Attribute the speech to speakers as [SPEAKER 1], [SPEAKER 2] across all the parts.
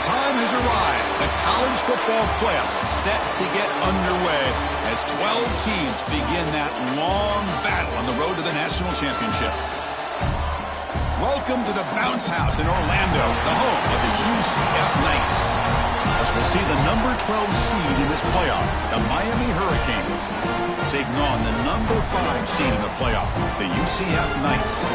[SPEAKER 1] time has arrived. The college football playoff set to get underway as 12 teams begin that long battle on the road to the national championship. Welcome to the Bounce House in Orlando, the home of the UCF Knights. As we'll see the number 12 seed in this playoff, the Miami Hurricanes, taking on the number 5 seed in the playoff, the UCF Knights.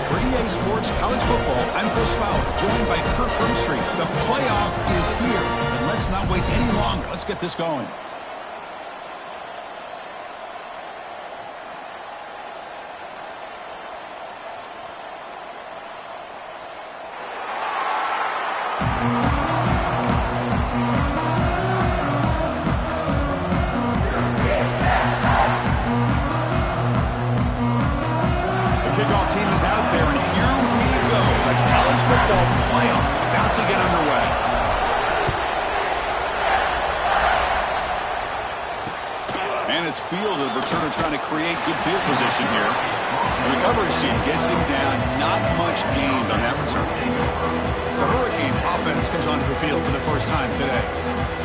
[SPEAKER 1] For EA Sports College Football, I'm Chris Fowler, joined by Kirk Herbstreit. The playoff is here, and let's not wait any longer. Let's get this going. Fielded, returner trying to create good field position here. The recovery sheet gets him down. Not much gained on that return. The Hurricanes offense comes onto the field for the first time today.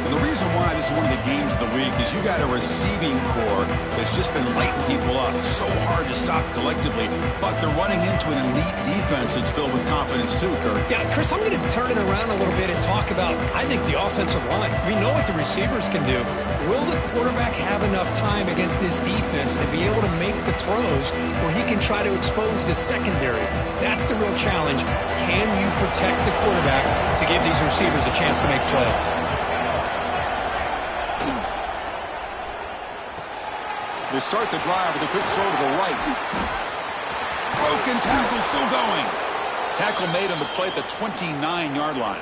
[SPEAKER 1] And the reason why this is one of the games of the week is you got a receiving core that's just been lighting people up. It's so hard to stop collectively, but they're running into an elite defense that's filled with confidence too, Kurt.
[SPEAKER 2] Yeah, Chris, I'm going to turn it around a little bit and talk about, I think, the offensive line. We know what the receivers can do. Will the quarterback have enough time against this defense to be able to make the throws where he can try to expose the secondary? That's the real challenge. Can you protect the quarterback to give these receivers a chance to make plays?
[SPEAKER 1] They start the drive with a quick throw to the right. Broken tackle still going. Tackle made on the play at the 29-yard line.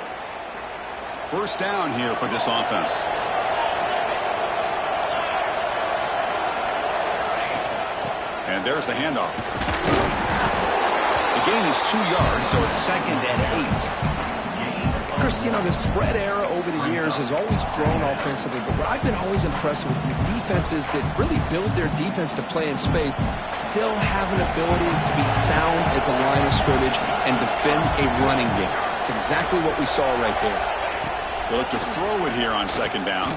[SPEAKER 1] First down here for this offense. And there's the handoff. The gain is 2 yards, so it's 2nd and 8.
[SPEAKER 3] Chris, you know, the spread era over the years has always grown offensively, but what I've been always impressed with defenses that really build their defense to play in space still have an ability to be sound at the line of scrimmage and defend a running game. It's exactly what we saw right there.
[SPEAKER 1] They look to throw it here on 2nd down.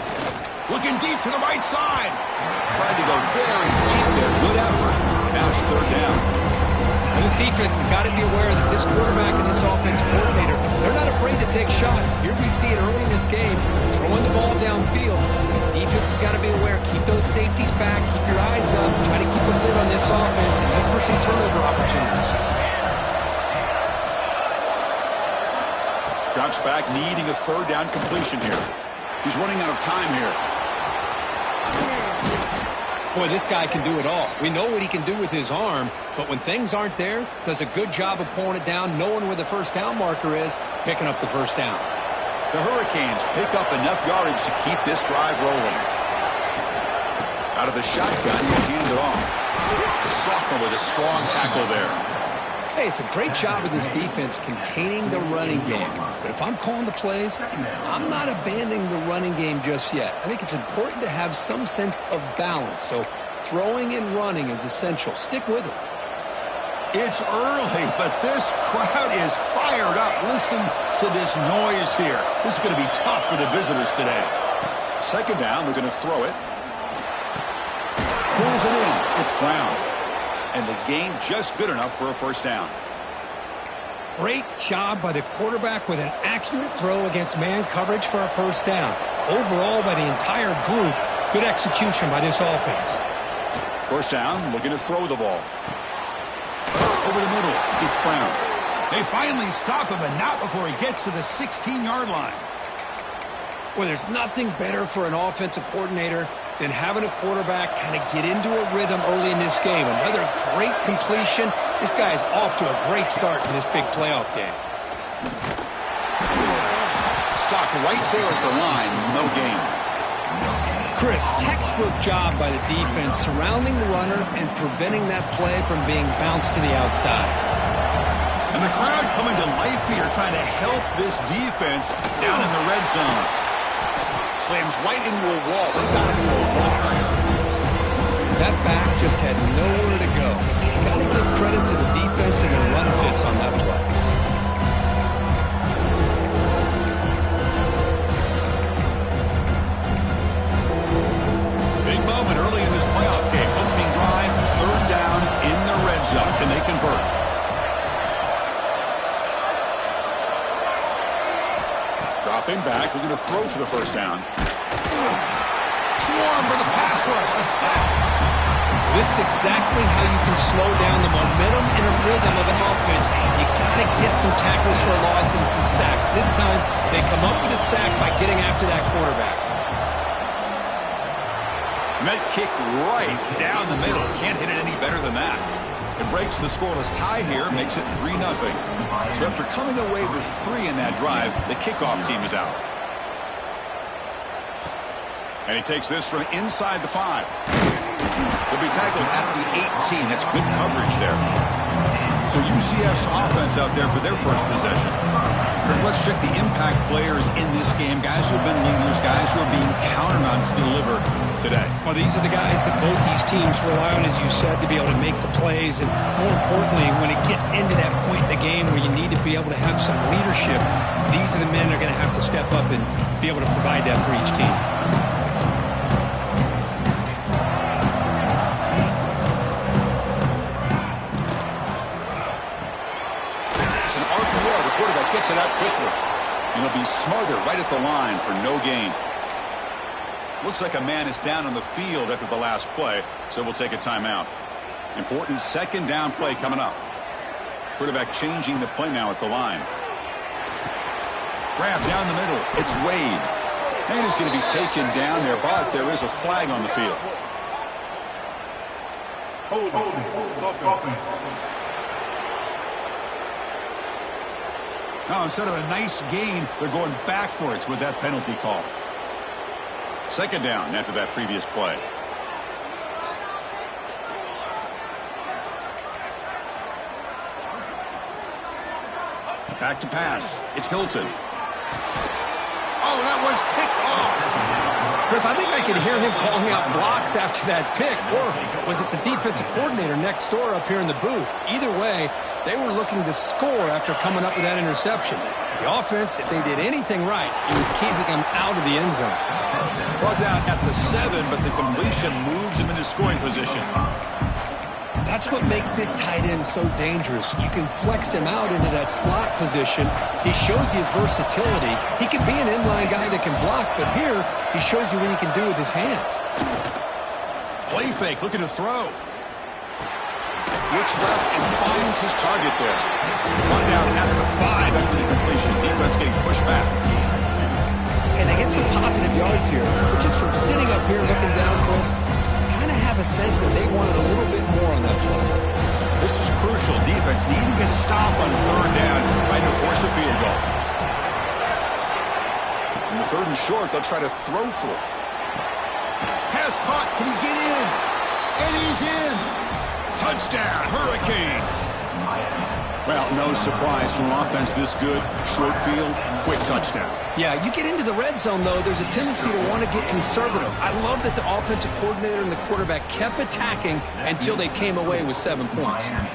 [SPEAKER 1] Looking deep to the right side. Tried to go very deep there. Good effort. Now it's 3rd down.
[SPEAKER 2] And this defense has got to be aware that this quarterback and this offense coordinator, they're not afraid to take shots. Here we see it early in this game, throwing the ball downfield. Defense has got to be aware. Keep those safeties back. Keep your eyes up. Try to keep a lid on this offense and look for some turnover opportunities.
[SPEAKER 1] Drops back, needing a 3rd down completion here. He's running out of time here.
[SPEAKER 2] Boy, this guy can do it all. We know what he can do with his arm, but when things aren't there, does a good job of pulling it down, knowing where the first down marker is, picking up the first down.
[SPEAKER 1] The Hurricanes pick up enough yardage to keep this drive rolling. Out of the shotgun, he'll hand it off. The sophomore with a strong tackle there.
[SPEAKER 2] Hey, it's a great job of this defense containing the running game. But if I'm calling the plays, I'm not abandoning the running game just yet. I think it's important to have some sense of balance. So throwing and running is essential. Stick with it.
[SPEAKER 1] It's early, but this crowd is fired up. Listen to this noise here. This is going to be tough for the visitors today. 2nd down, we're going to throw it. Pulls it in. It's Brown. And the gain just good enough for a first down.
[SPEAKER 2] Great job by the quarterback with an accurate throw against man coverage for a first down. Overall, by the entire group, good execution by this offense.
[SPEAKER 1] First down, looking to throw the ball. Over the middle, it's Brown. They finally stop him, but not before he gets to the 16-yard line.
[SPEAKER 2] Well, there's nothing better for an offensive coordinator than having a quarterback kind of get into a rhythm early in this game. Another great completion. This guy is off to a great start in this big playoff game.
[SPEAKER 1] Stopped right there at the line, no gain.
[SPEAKER 2] Chris, textbook job by the defense surrounding the runner and preventing that play from being bounced to the outside.
[SPEAKER 1] And the crowd coming to life here, trying to help this defense down in the red zone. Slams right into a wall. They got him for a loss.
[SPEAKER 2] That back just had nowhere to go. Got to give credit to the defense and the run fits on that play.
[SPEAKER 1] Dropping back, looking to throw for the first down.
[SPEAKER 2] Swarm for the pass rush. A sack. This is exactly how you can slow down the momentum and a rhythm of an offense. You got to get some tackles for a loss and some sacks. This time, they come up with a sack by getting after that quarterback.
[SPEAKER 1] And that kick right down the middle. Can't hit it any better than that. It breaks the scoreless tie here, makes it 3-0. So after coming away with 3 in that drive, the kickoff team is out. And he takes this from inside the 5. He'll be tackled at the 18. That's good coverage there. So UCF's offense out there for their first possession. Let's check the impact players in this game. Guys who have been leaders, guys who are being counted on to deliver today.
[SPEAKER 2] Well, these are the guys that both these teams rely on, as you said, to be able to make the plays. And more importantly, when it gets into that point in the game where you need to be able to have some leadership, these are the men that are going to have to step up and be able to provide that for each team.
[SPEAKER 1] It's an RPO. The quarterback gets it out quickly. And he'll be smothered right at the line for no gain. Looks like a man is down on the field after the last play, so we'll take a timeout. Important second down play coming up. Quarterback changing the play now at the line. Grab down the middle. It's Wade. And he's going to be taken down there, but there is a flag on the field. Now, instead of a nice gain, they're going backwards with that penalty call. Second down after that previous play. Back to pass. It's Hilton. Oh, that one's picked off.
[SPEAKER 2] Chris, I think I could hear him calling out blocks after that pick. Or was it the defensive coordinator next door up here in the booth? Either way, they were looking to score after coming up with that interception. The offense, if they did anything right, it was keeping them out of the end zone.
[SPEAKER 1] Brought down at the 7, but the completion moves him into scoring position.
[SPEAKER 2] That's what makes this tight end so dangerous. You can flex him out into that slot position. He shows you his versatility. He can be an inline guy that can block, but here he shows you what he can do with his hands.
[SPEAKER 1] Play fake, looking to throw. Looks left and finds his target there. One down at the 5 after the completion. Defense getting pushed back.
[SPEAKER 2] And they get some positive yards here. But just from sitting up here looking down, Chris, kind of have a sense that they wanted a little bit more on that play.
[SPEAKER 1] This is crucial. Defense needing a stop on third down, trying to force a field goal. In the 3rd and short, they'll try to throw for it. Pass caught. Can he get in? And he's in. Touchdown, Hurricanes. Well, no surprise from offense this good. Short field, quick touchdown.
[SPEAKER 2] Yeah, you get into the red zone, though, there's a tendency to want to get conservative. I love that the offensive coordinator and the quarterback kept attacking until they came away with 7 points.
[SPEAKER 4] 10,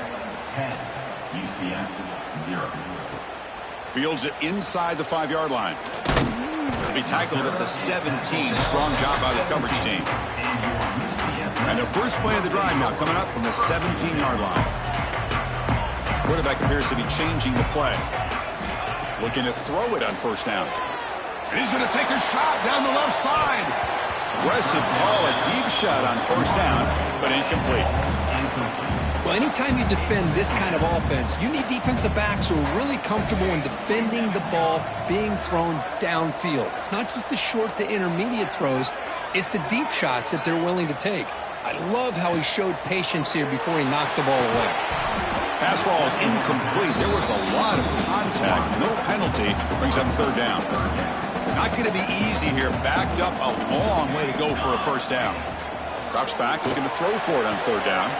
[SPEAKER 4] UCF 0.
[SPEAKER 1] Fields it inside the 5-yard line. He'll be tackled at the 17. Strong job by the coverage team. And the first play of the drive now coming up from the 17-yard line. Quarterback appears to be changing the play. Looking to throw it on first down. And he's going to take a shot down the left side. Aggressive ball, a deep shot on first down, but incomplete.
[SPEAKER 2] Well, anytime you defend this kind of offense, you need defensive backs who are really comfortable in defending the ball being thrown downfield. It's not just the short to intermediate throws, it's the deep shots that they're willing to take. I love how he showed patience here before he knocked the ball away.
[SPEAKER 1] Pass ball is incomplete. There was a lot of contact. No penalty. Brings up third down. Not going to be easy here. Backed up a long way to go for a first down. Drops back, looking to throw for it on third down.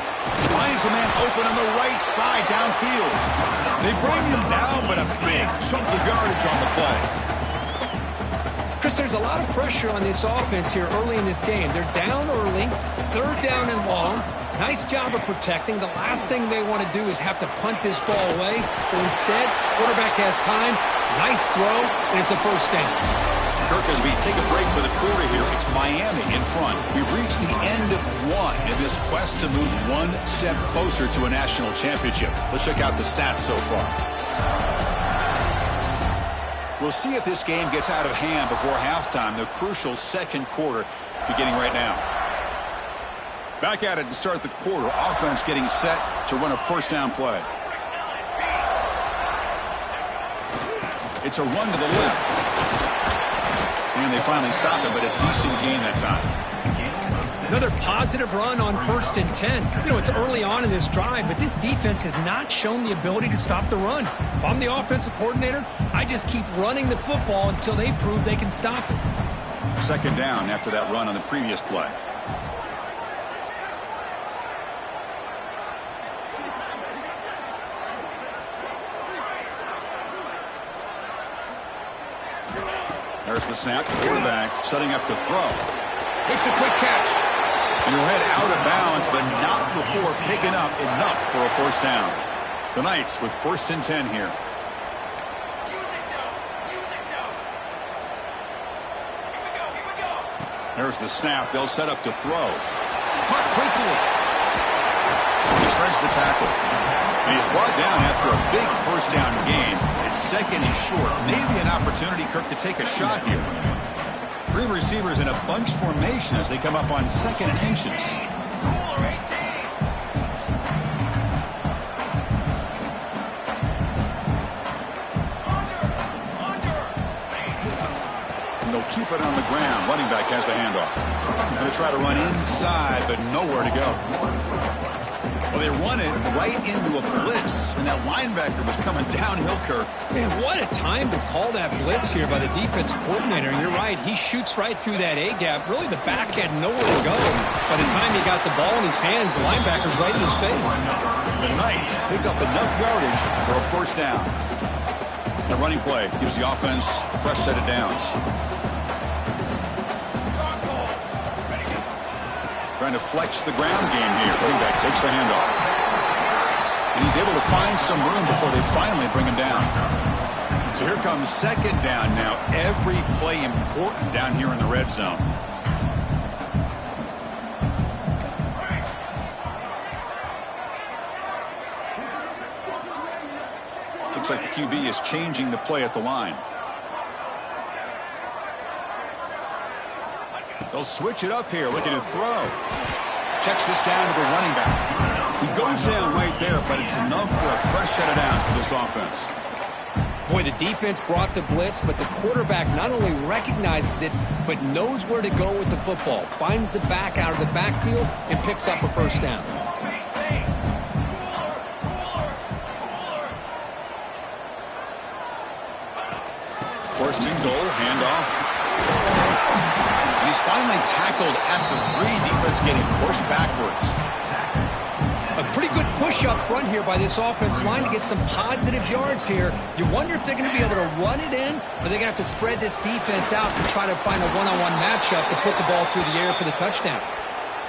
[SPEAKER 1] Finds a man open on the right side downfield. They bring him down, but a big chunk of yardage on the play.
[SPEAKER 2] Chris, there's a lot of pressure on this offense here early in this game. They're down early, third down and long. Nice job of protecting. The last thing they want to do is have to punt this ball away. So instead, quarterback has time. Nice throw, and it's a first down.
[SPEAKER 1] Kirk, as we take a break for the quarter here, it's Miami in front. We've reached the end of one in this quest to move one step closer to a national championship. Let's check out the stats so far. We'll see if this game gets out of hand before halftime. The crucial second quarter beginning right now. Back at it to start the quarter. Offense getting set to run a first down play. It's a run to the left. And they finally stop it, but a decent gain that time.
[SPEAKER 2] Another positive run on 1st and 10. You know, it's early on in this drive, but this defense has not shown the ability to stop the run. If I'm the offensive coordinator, I just keep running the football until they prove they can stop it.
[SPEAKER 1] Second down after that run on the previous play. There's the snap. Quarterback setting up the throw. It's a quick catch. And he'll head out of bounds, but not before picking up enough for a first down. The Knights with 1st and 10 here. There's the snap. They'll set up to throw. Caught quickly. He shreds the tackle. And he's brought down after a big first down gain. It's 2nd and short. Maybe an opportunity, Kirk, to take a shot here. 3 receivers in a bunch formation as they come up on 2nd and inches. And they'll keep it on the ground. Running back has the handoff. Going to try to run inside, but nowhere to go. Well, they run it right into a blitz, and that linebacker was coming downhill, Kirk.
[SPEAKER 2] Man, what a time to call that blitz here by the defense coordinator. And you're right, he shoots right through that A-gap. Really, the back had nowhere to go. By the time he got the ball in his hands, the linebacker's right in his face.
[SPEAKER 1] The Knights pick up enough yardage for a first down. The running play gives the offense a fresh set of downs. Trying to flex the ground game here. Running back takes the handoff. And he's able to find some room before they finally bring him down. So here comes 2nd down now. Every play important down here in the red zone. Looks like the QB is changing the play at the line. They'll switch it up here, looking to throw. Checks this down to the running back. He goes down right there, but it's enough for a fresh set of downs for this offense.
[SPEAKER 2] Boy, the defense brought the blitz, but the quarterback not only recognizes it, but knows where to go with the football. Finds the back out of the backfield and picks up a first down.
[SPEAKER 1] 1st and goal, handoff. And he's finally tackled at the 3. Defense getting pushed backwards.
[SPEAKER 2] A pretty good push up front here by this offense line to get some positive yards here. You wonder if they're going to be able to run it in, or they're going to have to spread this defense out and try to find a one-on-one matchup to put the ball through the air for the touchdown.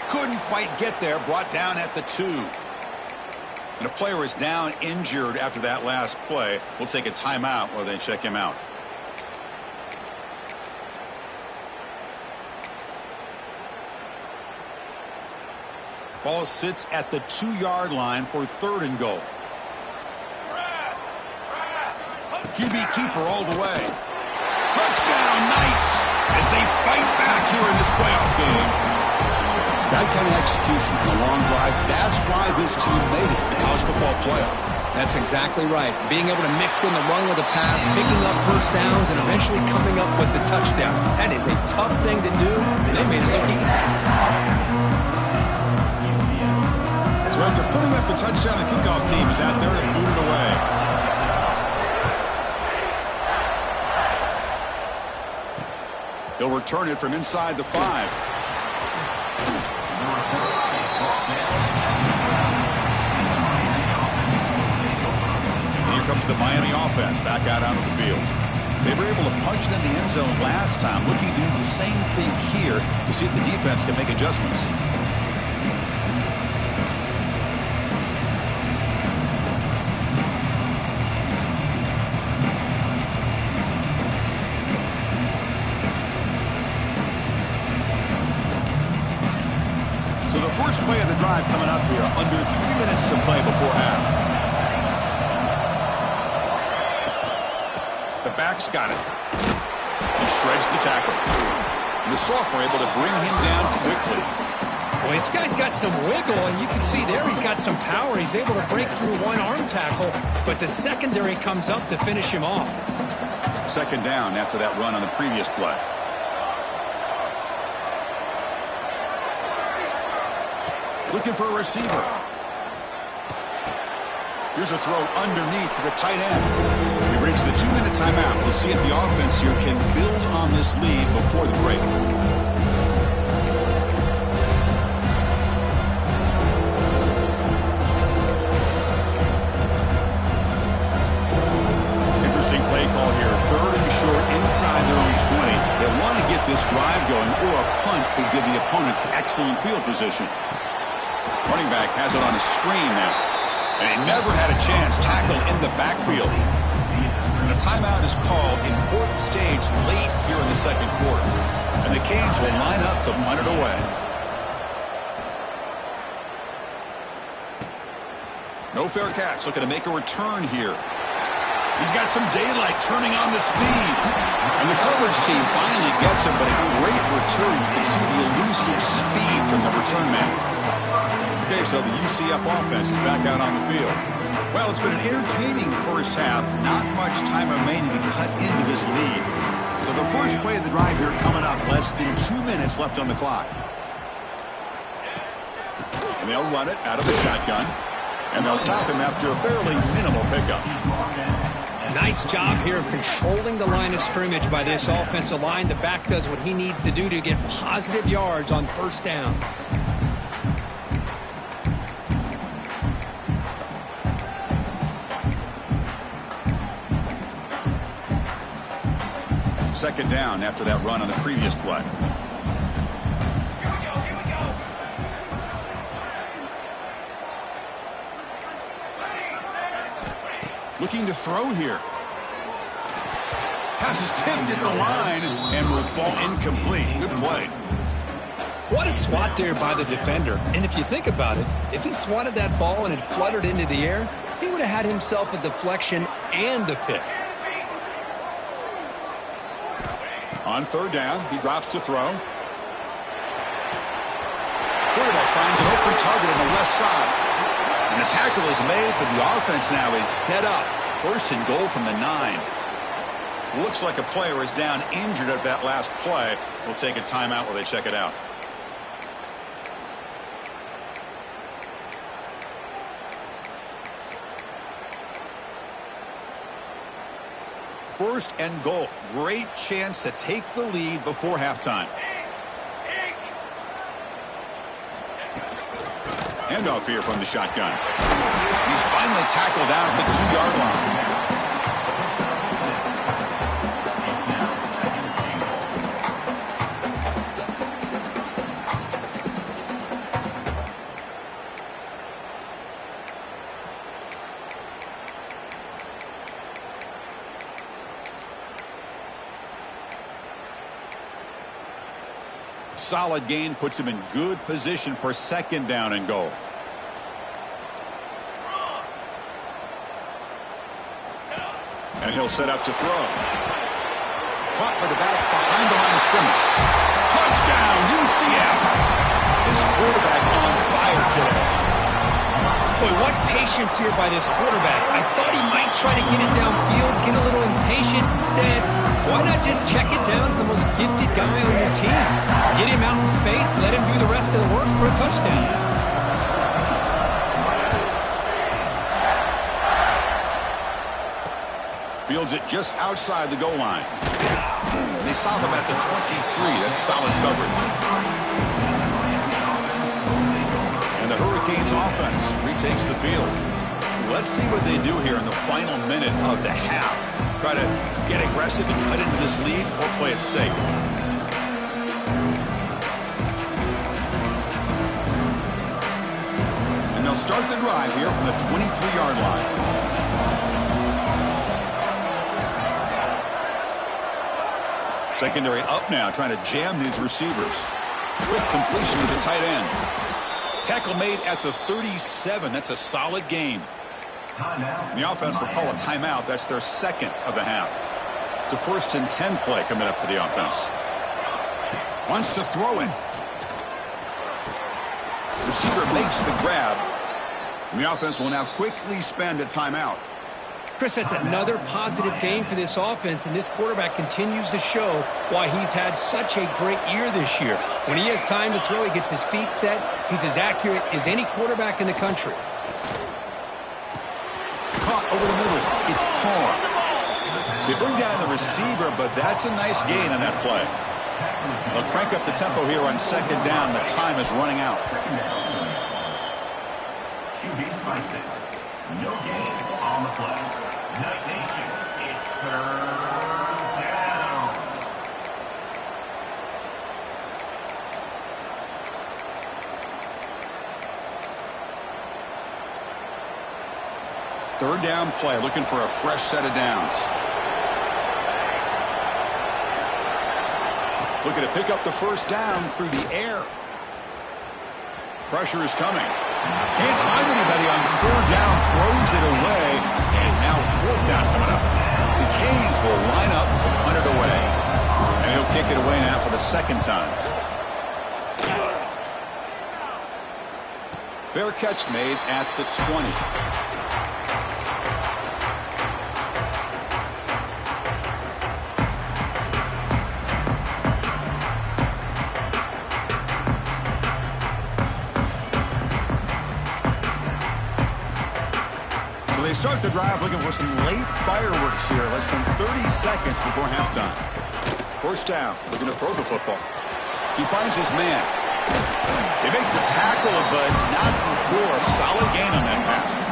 [SPEAKER 1] Couldn't quite get there. Brought down at the 2. And a player is down injured after that last play. We'll take a timeout while they check him out. Ball sits at the 2-yard line for 3rd and goal. QB keeper all the way. Touchdown Knights as they fight back here in this playoff game. That kind of execution in a long drive, that's why this team made it to the college football playoff.
[SPEAKER 2] That's exactly right. Being able to mix in the run with the pass, picking up first downs, and eventually coming up with the touchdown. That is a tough thing to do, and they made it look easy.
[SPEAKER 1] So after putting up the touchdown, the kickoff team is out there to boot it away. They'll return it from inside the 5. Here comes the Miami offense back out onto the field. They were able to punch it in the end zone last time, looking to do the same thing here to see if the defense can make adjustments. So the first play of the drive coming up here, under 3 minutes to play before half. The back's got it. He shreds the tackle. And the Sophomore able to bring him down quickly.
[SPEAKER 2] Well, this guy's got some wiggle, and you can see there he's got some power. He's able to break through one arm tackle, but the secondary comes up to finish him off.
[SPEAKER 1] Second down after that run on the previous play. Looking for a receiver. Here's a throw underneath to the tight end. We've reached the 2-minute timeout. We'll see if the offense here can build on this lead before the break. Interesting play call here. 3rd and short inside their own 20. They want to get this drive going, or a punt could give the opponents excellent field position. Running back has it on a screen now. And he never had a chance. Tackled in the backfield. And a timeout is called. Important stage late here in the second quarter. And the Canes will line up to punt it away. No fair catch. Looking to make a return here. He's got some daylight turning on the speed. And the coverage team finally gets him, but a great return. You can see the elusive speed from the return man. Okay, so the UCF offense is back out on the field. Well, it's been an entertaining first half. Not much time remaining to cut into this lead. So the first play of the drive here coming up. Less than 2 minutes left on the clock. And they'll run it out of the shotgun. And they'll stop him after a fairly minimal pickup.
[SPEAKER 2] Nice job here of controlling the line of scrimmage by this offensive line. The back does what he needs to do to get positive yards on first down.
[SPEAKER 1] Second down after that run on the previous play. Looking to throw here. Pass is tipped at the line and will fall incomplete. Good play.
[SPEAKER 2] What a swat there by the defender. And if you think about it, if he swatted that ball and it fluttered into the air, he would have had himself a deflection and a pick.
[SPEAKER 1] On third down, he drops to throw. Quarterback finds an open target on the left side. And the tackle is made, but the offense now is set up. 1st and goal from the 9. Looks like a player is down injured at that last play. We'll take a timeout while they check it out. First and goal. Great chance to take the lead before halftime. Handoff here from the shotgun. He's finally tackled down at the 2-yard line. Solid gain puts him in good position for second down and goal. And he'll set up to throw. Caught by the back behind the line of scrimmage. Touchdown, UCF! This quarterback on fire today.
[SPEAKER 2] Boy, what patience here by this quarterback. I thought he might try to get it downfield, get a little impatient. Instead, why not just check it down to the most gifted guy on your team? Get him out in space, let him do the rest of the work for a touchdown.
[SPEAKER 1] Fields it just outside the goal line. They stop him at the 23. That's solid coverage. And the Hurricanes offense retakes the field. Let's see what they do here in the final minute of the half. Try to get aggressive and cut into this lead or play it safe. And they'll start the drive here from the 23-yard line. Secondary up now, trying to jam these receivers. Quick completion to the tight end. Tackle made at the 37. That's a solid gain. The offense will call a timeout. That's their second of the half. It's a 1st and 10 play coming up for the offense. Wants to throw it. Receiver makes the grab. And the offense will now quickly spend a timeout.
[SPEAKER 2] Chris, that's another positive game for this offense, and this quarterback continues to show why he's had such a great year this year. When he has time to throw, he gets his feet set. He's as accurate as any quarterback in the country.
[SPEAKER 1] Caught over the middle. It's Parr. They bring down the receiver, but that's a nice gain on that play. They'll crank up the tempo here on 2nd down. The time is running out.
[SPEAKER 4] QB slices. No gain on the play. Night Nation, it's 3rd down.
[SPEAKER 1] Third down play, looking for a fresh set of downs. Looking to pick up the 1st down through the air. Pressure is coming. Can't find anybody on 3rd down, throws it away, and now 4th down coming up. The Canes will line up to punt it away. And he'll kick it away now for the 2nd time. Fair catch made at the 20. They start the drive looking for some late fireworks here, less than 30 seconds before halftime. 1st down, looking to throw the football. He finds his man. They make the tackle, but not before a solid gain on that pass.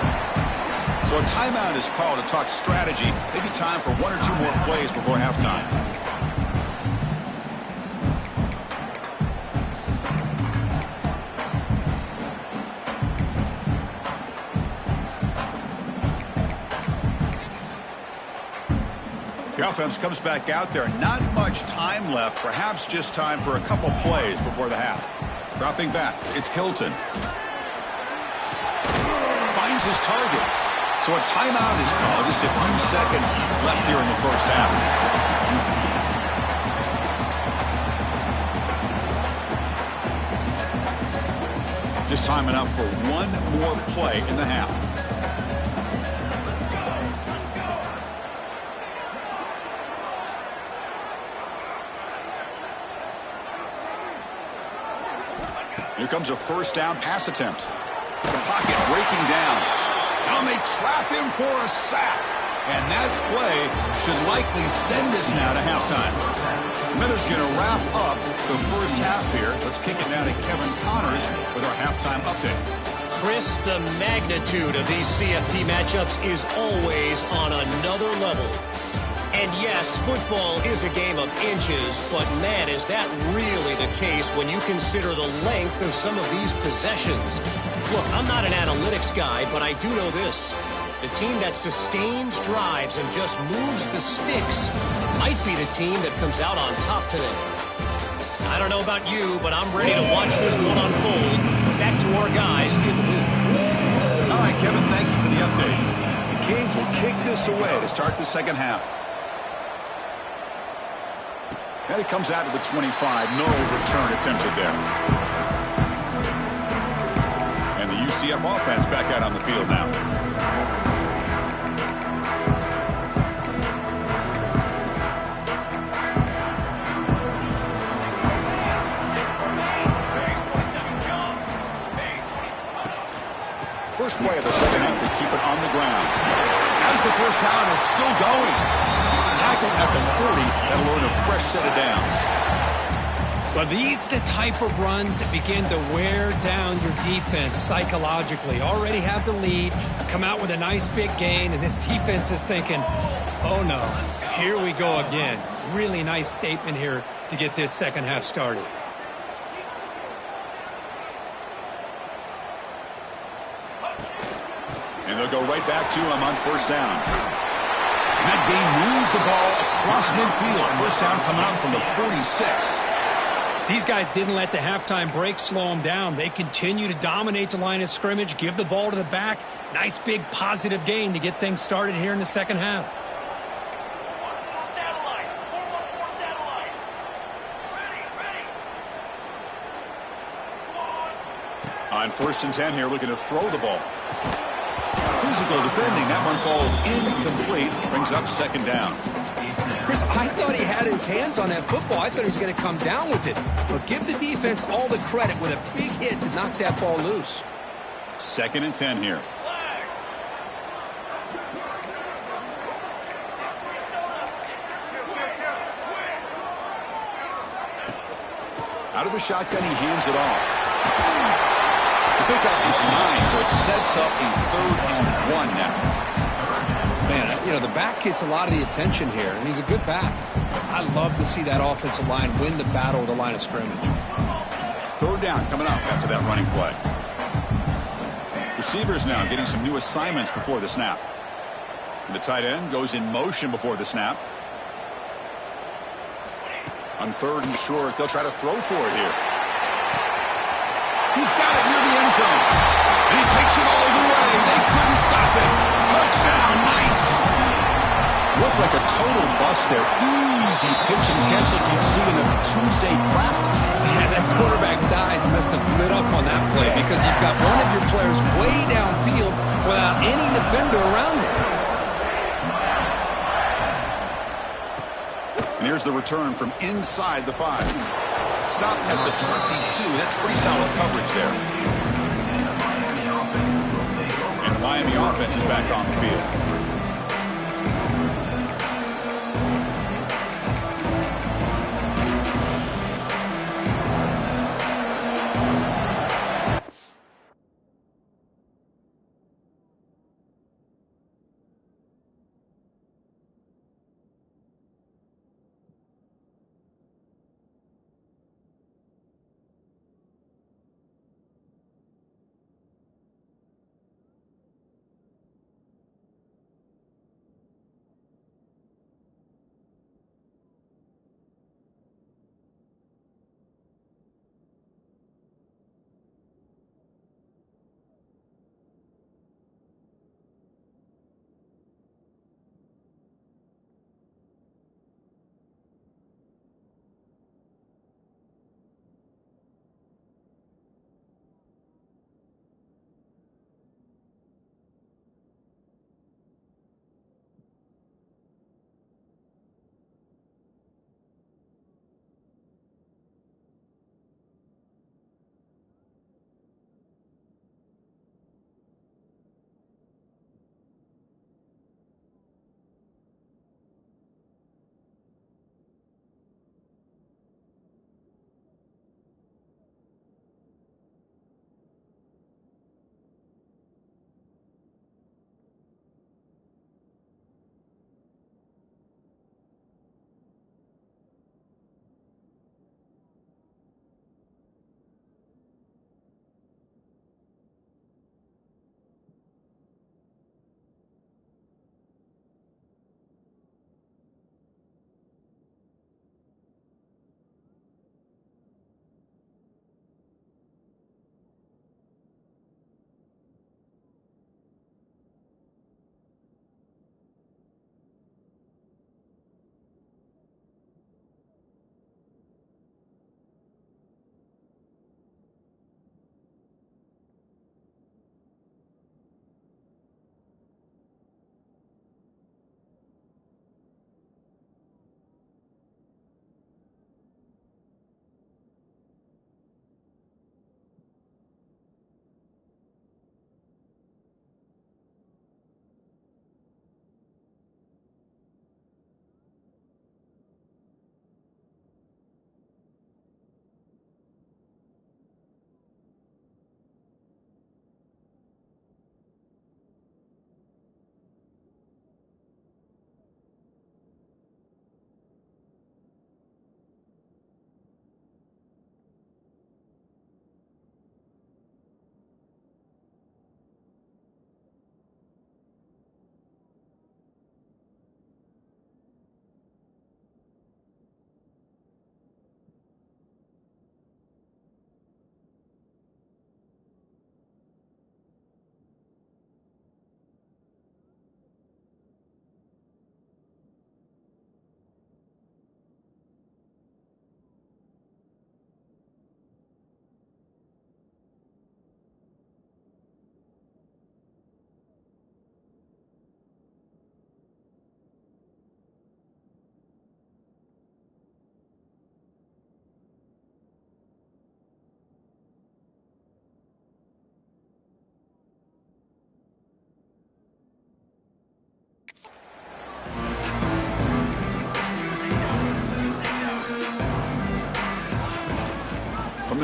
[SPEAKER 1] So a timeout is called to talk strategy. Maybe time for 1 or 2 more plays before halftime. The offense comes back out there. Not much time left. Perhaps just time for a couple plays before the half. Dropping back. It's Hilton. Finds his target. So a timeout is called. Just a few seconds left here in the 1st half. Just time enough for 1 more play in the half. Here comes a 1st down pass attempt. The pocket breaking down. Now they trap him for a sack. And that play should likely send us now to halftime. Miller's going to wrap up the 1st half here. Let's kick it now to Kevin Connors with our halftime update.
[SPEAKER 5] Chris, the magnitude of these CFP matchups is always on another level. And yes, football is a game of inches, but man, is that really the case when you consider the length of some of these possessions. Look, I'm not an analytics guy, but I do know this. The team that sustains drives and just moves the sticks might be the team that comes out on top today. I don't know about you, but I'm ready to watch this one unfold. Back to our guys in the booth.
[SPEAKER 1] All right, Kevin, thank you for the update. The Canes will kick this away to start the 2nd half. And it comes out to the 25. No return attempted there. And the UCF offense back out on the field now. First play of the 2nd half to keep it on the ground. As the 1st down is still going. Tackle at the 40. That'll earn a fresh set of downs.
[SPEAKER 2] Well, these are the type of runs that begin to wear down your defense psychologically. Already have the lead, come out with a nice big gain, and this defense is thinking, oh no, here we go again. Really nice statement here to get this 2nd half started.
[SPEAKER 1] And they'll go right back to him on 1st down. And that gain moves the ball across midfield. 1st down coming up from the 46.
[SPEAKER 2] These guys didn't let the halftime break slow them down. They continue to dominate the line of scrimmage, give the ball to the back. Nice big positive gain to get things started here in the 2nd half.
[SPEAKER 1] On 1st and 10 here, looking to throw the ball. Physical defending. That one falls incomplete. Brings up 2nd down.
[SPEAKER 2] Chris, I thought he had his hands on that football. I thought he was going to come down with it. But give the defense all the credit with a big hit to knock that ball loose.
[SPEAKER 1] 2nd and 10 here. Out of the shotgun, he hands it off. The pickup is 9, so it sets up a 3rd and 1 now.
[SPEAKER 2] Man, you know, the back gets a lot of the attention here, and he's a good back. I love to see that offensive line win the battle at the line of scrimmage.
[SPEAKER 1] 3rd down coming up after that running play. Receivers now getting some new assignments before the snap. And the tight end goes in motion before the snap. On 3rd and short, they'll try to throw for it here. He's got it near the end zone. And he takes it all the way. They couldn't stop it. Touchdown, Knights. Looked like a total bust there. Easy pitch and catch like you'd see in a Tuesday practice.
[SPEAKER 2] Yeah, that quarterback's eyes must have lit up on that play because you've got one of your players way downfield without any defender around him.
[SPEAKER 1] And here's the return from inside the 5. Stop at the 22. That's pretty solid coverage there. And the Miami offense is back on the field.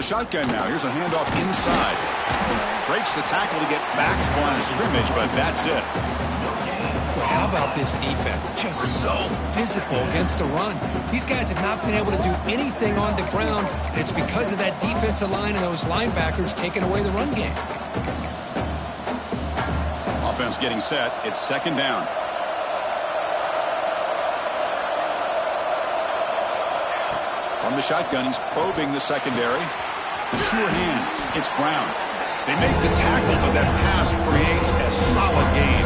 [SPEAKER 1] the shotgun now. Here's a handoff inside. Breaks the tackle to get back to the line of scrimmage, but that's it.
[SPEAKER 2] Well, how about this defense? Just so physical against the run. These guys have not been able to do anything on the ground. And it's because of that defensive line and those linebackers taking away the run game.
[SPEAKER 1] Offense getting set. It's second down. From the shotgun, he's probing the secondary. Sure hands. It's Brown. They make the tackle, but that pass creates a solid gain.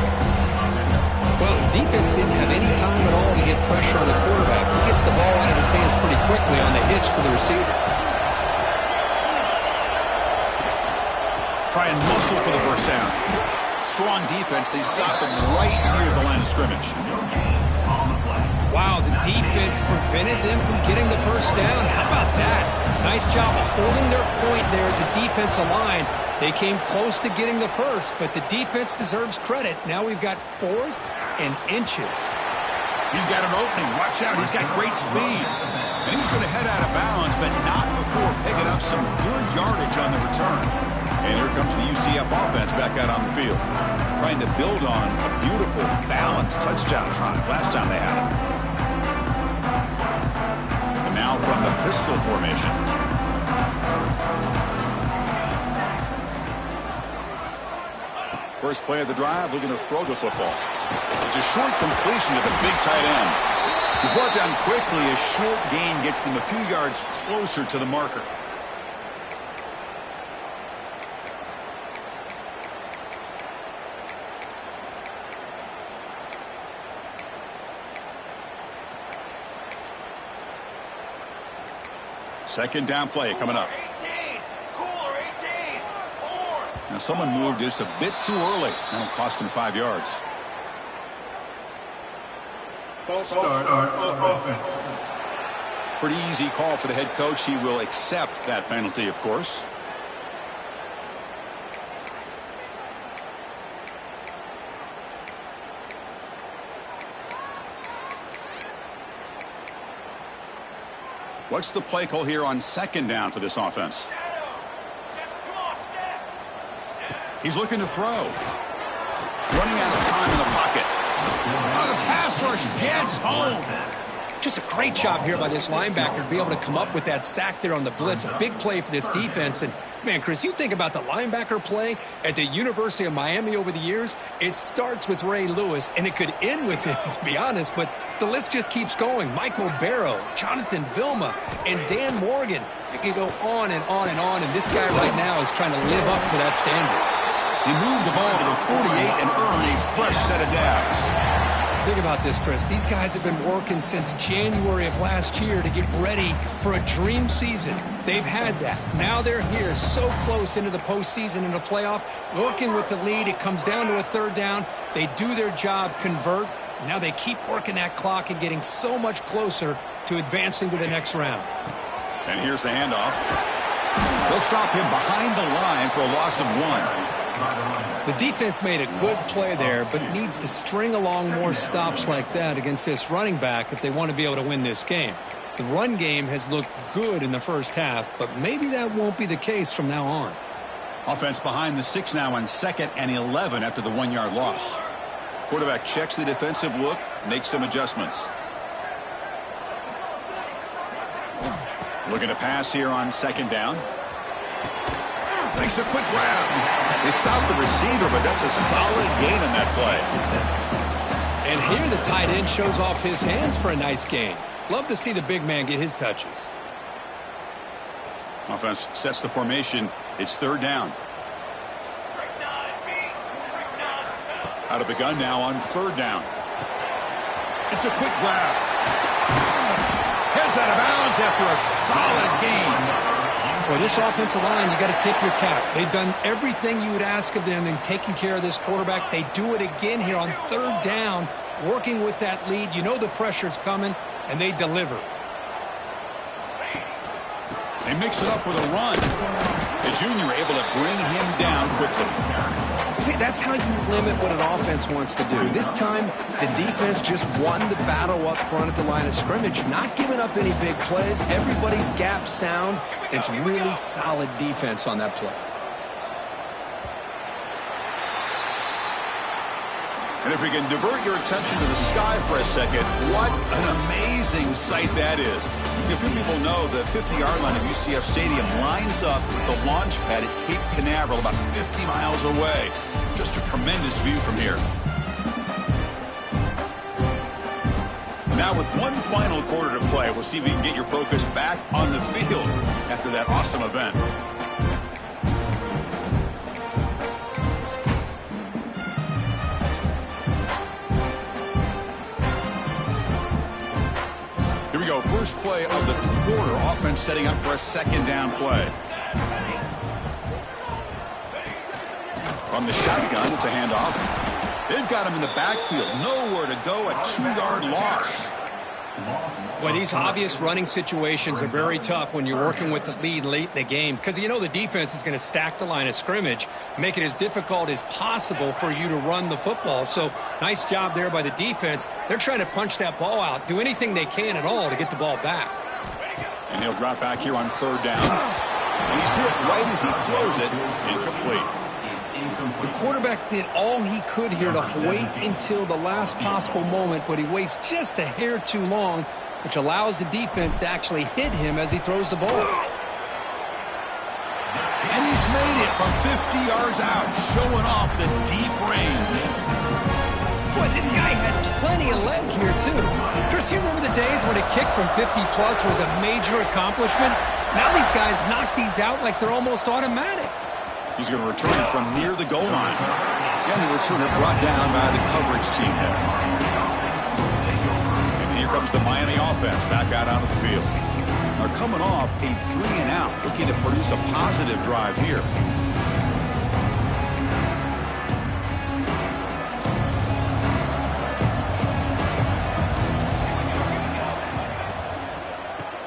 [SPEAKER 2] Well, the defense didn't have any time at all to get pressure on the quarterback. He gets the ball out of his hands pretty quickly on the hitch to the receiver.
[SPEAKER 1] Try and muscle for the first down. Strong defense. They stop him right near the line of scrimmage.
[SPEAKER 2] Wow, the defense prevented them from getting the first down. How about that? Nice job of holding their point there at the defensive line. They came close to getting the first, but the defense deserves credit. Now we've got 4th and inches.
[SPEAKER 1] He's got an opening. Watch out. He's got great speed. And he's going to head out of bounds, but not before picking up some good yardage on the return. And here comes the UCF offense back out on the field, trying to build on a beautiful, balanced touchdown drive last time they had it. And now from the pistol formation. First play of the drive, looking to throw the football. It's a short completion to the big tight end. He's brought down quickly. A short gain gets them a few yards closer to the marker. Second down play coming up. Now someone moved just a bit too early. That'll cost him 5 yards.
[SPEAKER 6] False start offense.
[SPEAKER 1] Pretty easy call for the head coach. He will accept that penalty, of course. What's the play call here on second down for this offense? He's looking to throw. Running out of time in the pocket. Oh, the pass rush gets home.
[SPEAKER 2] Just a great job here by this linebacker to be able to come up with that sack there on the blitz. A big play for this defense. And, man, Chris, you think about the linebacker play at the University of Miami over the years, it starts with Ray Lewis, and it could end with him, to be honest. But the list just keeps going. Michael Barrow, Jonathan Vilma, and Dan Morgan. It could go on and on and on, and this guy right now is trying to live up to that standard.
[SPEAKER 1] He moved the ball to the 48 and earned a fresh set of downs.
[SPEAKER 2] Think about this, Chris. These guys have been working since January of last year to get ready for a dream season. They've had that. Now they're here so close into the postseason and the playoff, working with the lead. It comes down to a third down. They do their job, convert. And now they keep working that clock and getting so much closer to advancing to the next round.
[SPEAKER 1] And here's the handoff. They'll stop him behind the line for a loss of 1.
[SPEAKER 2] The defense made a good play there, but needs to string along more stops like that against this running back if they want to be able to win this game. The run game has looked good in the first half, but maybe that won't be the case from now on.
[SPEAKER 1] Offense behind the 6 now on 2nd and 11 after the 1-yard loss. Quarterback checks the defensive look, makes some adjustments. Looking to pass here on 2nd down. Makes a quick grab. They stop the receiver, but that's a solid gain on that play.
[SPEAKER 2] And here the tight end shows off his hands for a nice gain. Love to see the big man get his touches.
[SPEAKER 1] Offense sets the formation. It's 3rd down. Out of the gun now on 3rd down. It's a quick grab. Heads out of bounds after a solid gain.
[SPEAKER 2] For this offensive line, you got to tip your cap. They've done everything you would ask of them in taking care of this quarterback. They do it again here on 3rd down, working with that lead. You know the pressure's coming, and they deliver.
[SPEAKER 1] They mix it up with a run. The junior able to bring him down quickly.
[SPEAKER 3] See, that's how you limit what an offense wants to do. This time, the defense just won the battle up front at the line of scrimmage, not giving up any big plays. Everybody's gap sound. It's really solid defense on that play.
[SPEAKER 1] And if we can divert your attention to the sky for a second, what an amazing sight that is. A few people know the 50-yard line of UCF Stadium lines up with the launch pad at Cape Canaveral about 50 miles away. Just a tremendous view from here. Now with one final quarter to play, we'll see if we can get your focus back on the field after that awesome event. Here we go, first play of the quarter. Offense setting up for a second down play. From the shotgun, it's a handoff. They've got him in the backfield. Nowhere to go, a 2-yard loss.
[SPEAKER 2] Well, these obvious running situations are very tough when you're working with the lead late in the game because you know the defense is going to stack the line of scrimmage, make it as difficult as possible for you to run the football. So nice job there by the defense. They're trying to punch that ball out, do anything they can at all to get the ball back.
[SPEAKER 1] And he'll drop back here on third down. And he's hit right as he throws it. Incomplete.
[SPEAKER 2] The quarterback did all he could here to wait until the last possible moment, but he waits just a hair too long, which allows the defense to actually hit him as he throws the ball.
[SPEAKER 1] And he's made it from 50 yards out, showing off the deep range.
[SPEAKER 2] Boy, this guy had plenty of leg here, too. Chris, you remember the days when a kick from 50-plus was a major accomplishment? Now these guys knock these out like they're almost automatic.
[SPEAKER 1] He's going to return it from near the goal line. And the returner brought down by the coverage team there. And here comes the Miami offense back out onto the field. They're coming off a 3-and-out, looking to produce a positive drive here.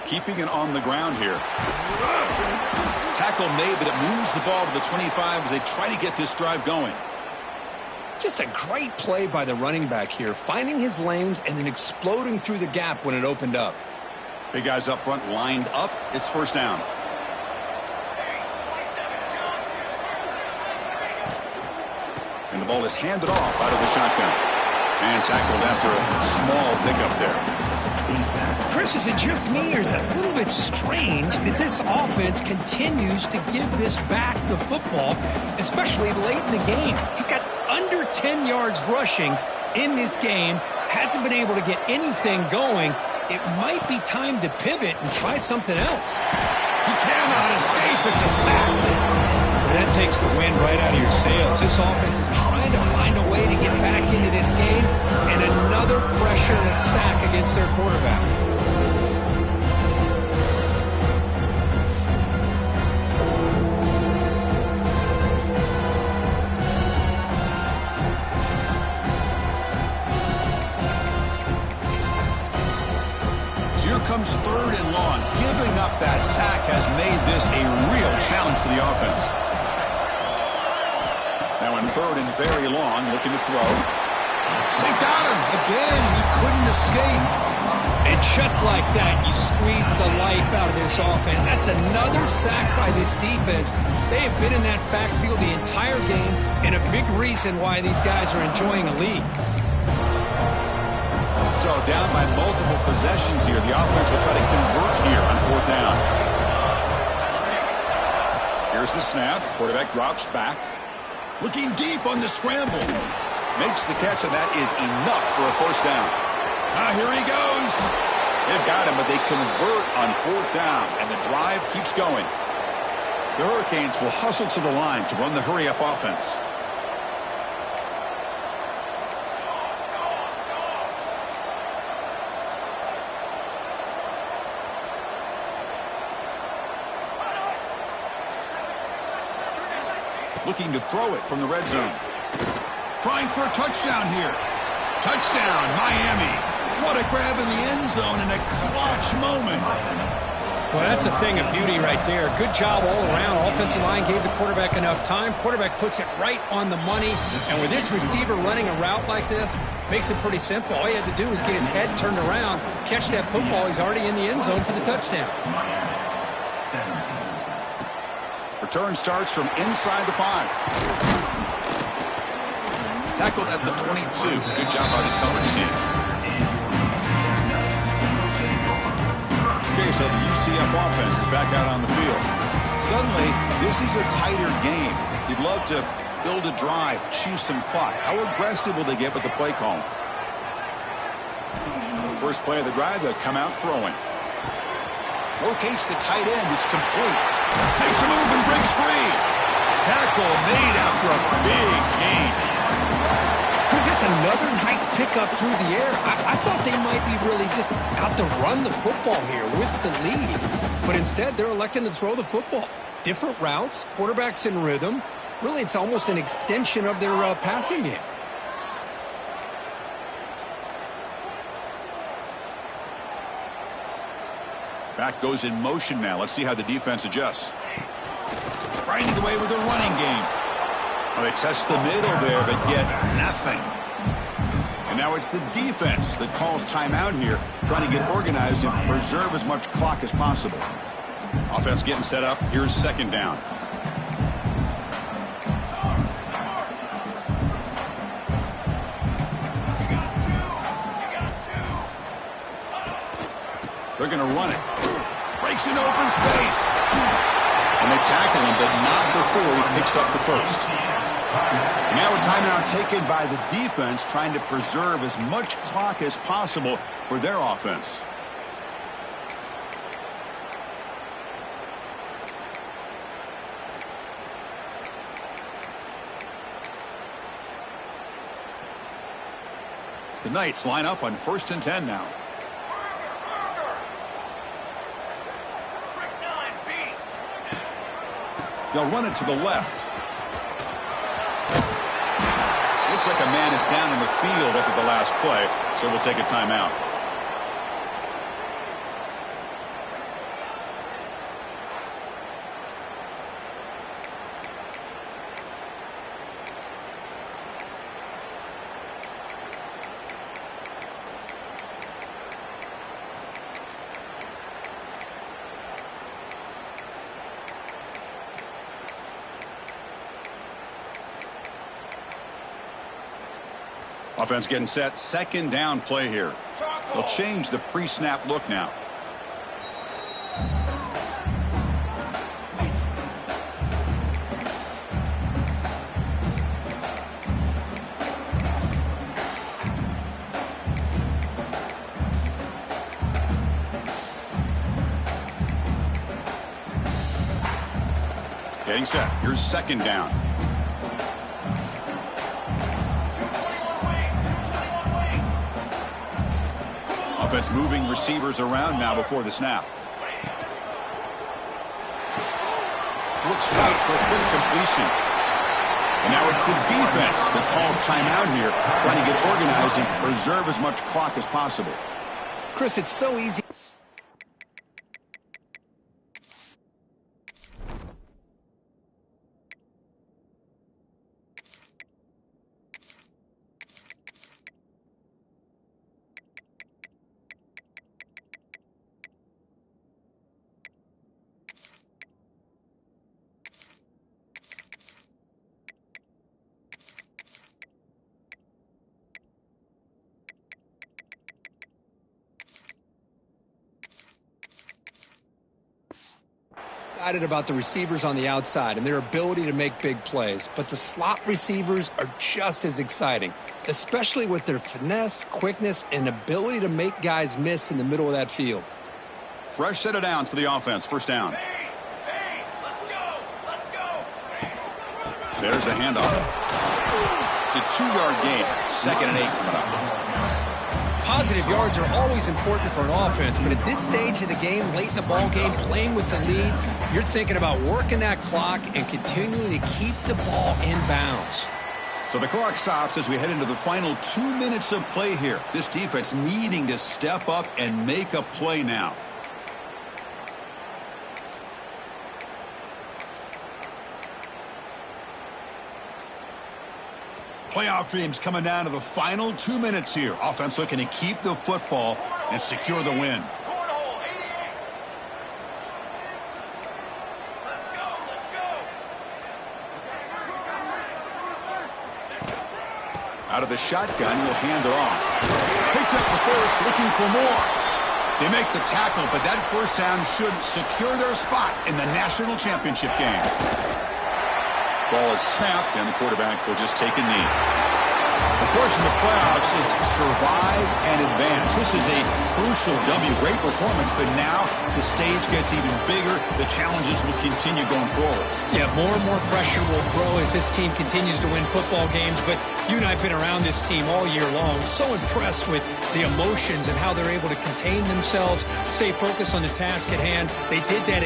[SPEAKER 1] Keeping it on the ground here. Tackle made, but it moves the ball to the 25 as they try to get this drive going.
[SPEAKER 2] Just a great play by the running back here, finding his lanes and then exploding through the gap when it opened up.
[SPEAKER 1] Big guys up front lined up. It's first down. And the ball is handed off out of the shotgun. And tackled after a small pickup there.
[SPEAKER 2] Chris, is it just me or is it a little bit strange that this offense continues to give this back the football, especially late in the game? He's got under 10 yards rushing in this game, hasn't been able to get anything going. It might be time to pivot and try something else.
[SPEAKER 1] He cannot escape. It's a sack.
[SPEAKER 2] That takes the wind right out of your sails. This offense is trying to find a way to get back into this game, and another pressure and a sack against their quarterback.
[SPEAKER 1] Here comes third and long. Giving up that sack has made this a real challenge for the offense. Now in third and very long, looking to throw. They've got him. Again, he couldn't escape.
[SPEAKER 2] And just like that, you squeeze the life out of this offense. That's another sack by this defense. They have been in that backfield the entire game, and a big reason why these guys are enjoying a lead.
[SPEAKER 1] So down by multiple possessions here. The offense will try to convert here on fourth down. Here's the snap. Quarterback drops back. Looking deep on the scramble. Makes the catch, and that is enough for a first down. Now here he goes. They've got him, but they convert on fourth down, and the drive keeps going. The Hurricanes will hustle to the line to run the hurry-up offense. Looking to throw it from the red zone. Trying for a touchdown here. Touchdown, Miami. What a grab in the end zone in a clutch moment.
[SPEAKER 2] Well, that's a thing of beauty right there. Good job all around. Offensive line gave the quarterback enough time. Quarterback puts it right on the money. And with this receiver running a route like this, makes it pretty simple. All he had to do was get his head turned around, catch that football. He's already in the end zone for the touchdown.
[SPEAKER 1] Return starts from inside the 5. Tackled at the 22. Good job by the coverage team. Okay, so the UCF offense is back out on the field. Suddenly, this is a tighter game. You'd love to build a drive, choose some clock. How aggressive will they get with the play call? First play of the drive, they'll come out throwing. Locates the tight end. It's complete. Makes a move and breaks free. Tackle made after a big gain.
[SPEAKER 2] Chris, that's another nice pickup through the air. I thought they might be really just out to run the football here with the lead. But instead, they're electing to throw the football. Different routes, quarterbacks in rhythm. Really, it's almost an extension of their passing game.
[SPEAKER 1] Back goes in motion now. Let's see how the defense adjusts. Grinding away with a running game. Well, they test the middle there, but get nothing. And now it's the defense that calls timeout here, trying to get organized and preserve as much clock as possible. Offense getting set up. Here's second down. They're going to run it. Breaks in open space. And they tackle him, but not before he picks up the first. Now a timeout taken by the defense, trying to preserve as much clock as possible for their offense. The Knights line up on 1st and 10 now. They'll run it to the left. Looks like a man is down in the field after the last play, so we'll take a timeout. Offense getting set. Second down play here. They'll change the pre-snap look now. Getting set. Here's second down. Offense moving receivers around now before the snap. Looks right for a quick completion. And now it's the defense that calls timeout here, trying to get organized and preserve as much clock as possible.
[SPEAKER 2] Chris, it's so easy. Excited about the receivers on the outside and their ability to make big plays, but the slot receivers are just as exciting, especially with their finesse, quickness, and ability to make guys miss in the middle of that field.
[SPEAKER 1] Fresh set of downs for the offense. First down. There's the handoff. It's a 2-yard gain. 2nd and 8 coming up.
[SPEAKER 2] Positive yards are always important for an offense, but at this stage of the game, late in the ball game, playing with the lead, you're thinking about working that clock and continuing to keep the ball in bounds.
[SPEAKER 1] So the clock stops as we head into the final 2 minutes of play here. This defense needing to step up and make a play now. Playoff dreams coming down to the final 2 minutes here. Offense looking to keep the football and secure the win. Out of the shotgun, he'll hand it off. Picks up the first, looking for more. They make the tackle, but that first down should secure their spot in the national championship game. Ball is snapped, and the quarterback will just take a knee. The course in the playoffs is survive and advance. This is a crucial W. Great performance, but now the stage gets even bigger. The challenges will continue going forward.
[SPEAKER 2] Yeah, more and more pressure will grow as this team continues to win football games, but you and I have been around this team all year long. So impressed with the emotions and how they're able to contain themselves, stay focused on the task at hand. They did that